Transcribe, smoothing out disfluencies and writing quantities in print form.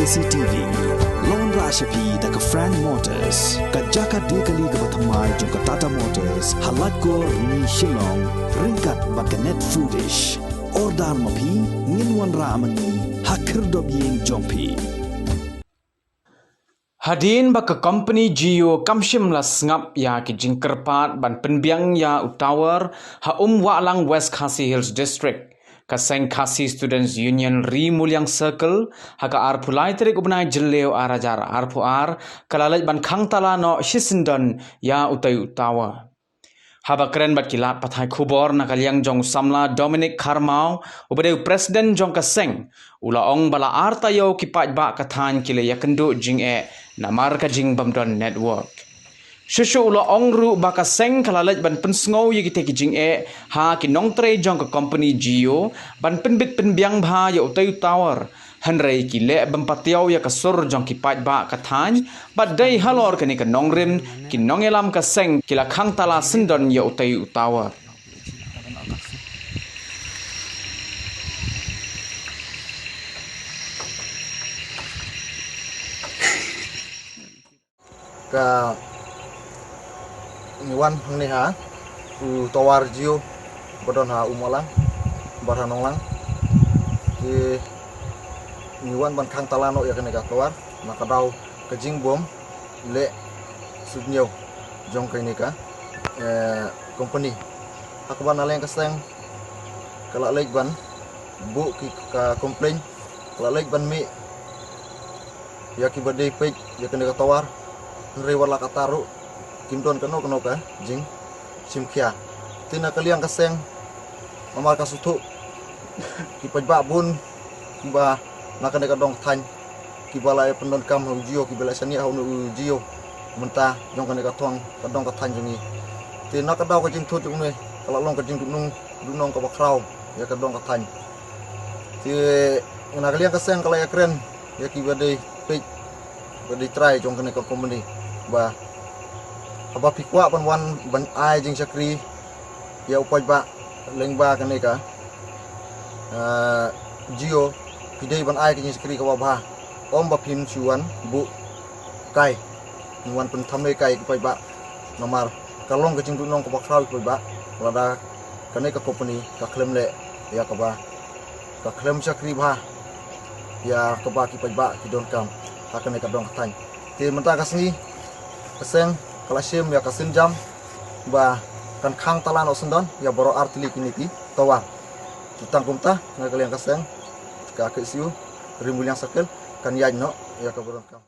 KCTV, Lone Rashapi daga Frank Motors, Kajaka Dekali Gabatamai Jonka Tata Motors, Halatko ni Shillong, Ringkat Bakanet Foodish, Ordal Mapi, Nginwan Ramani, Hakir Dobying Jompi. Hadin baka company Geo kamshim la ngap ya ki jingkerpat ban penbiang ya utawar ha walang West Khasi Hills District. Kaseng Khasi Students Union Ri Mulyang Circle haka arpulai terik ubnai jelleo arajar arpuar kalalaj ban khang tala no shisindon ya utai utawa. Haba keren bat kilat pathai khubor na kalyang jong samla Dominic Karmau ubadeu Presiden jong kaseng ula ong bala arta yo kipat ba kathan kile yakendu jing namar ka jing bamdon network. Shushu ula ong ru ba kaseng kalalaj ban pensngau yigite ki jing ha ki nongtre jong ka company Geo ban penbit penbiang bha ya utai tower hanrei ki le bampatiaw ya kasur jong kipat ba kathan bat dai halor kani ka nongrin ki nongelam kaseng kila khang tala sindon ya utai tower. Ka Iwan ni ha tawar Geo bodon ha umalang barhanong lang ki Iwan ban khang talano ya kene ka tawar maka daw ka jingbom le sudnyo jong kene ka company akban aleng kaseng kala lek ban bu ki ka complain kala lek ban mi ya ki bade page ya kene ka tawar rewar la kataru kimdon kano ka jing simkia tina kaliang kaseng mamar kasutu ki pajba bun ba nakane ka dong than ki bala pendon kam hu Geo ki bala sani hu Geo menta jong kane ka thong ka dong ka than jingi tina ka daw ka jing thut ne kala long ka jing dunong ka bakrau ya ka dong ka than ti na kaliang kaseng kala ya keren ya ki bade page bade try jong kane ka company ba apa pikwa ban ai jing sakri ya upaj ba lengba kane ka Geo pidai ban ai jing sakri ka ba om ba pin chuan bu kai nuan pen thamle kai upaj ba namar kalong ka jing dunong ka bakrau upaj ba lada kane ka company ka claim le ya ka ba ka claim sakri ba ya ka ba ki upaj ba ki don kam akane ka dong tan ti menta kasni kaseng kalasim ya kasin jam ba kan khang talan osendon ya boro artili kiniti tawar tutang kumta ngakalian kaseng ka kesiu rimuliang sakel kan yaj no ya ka boron kam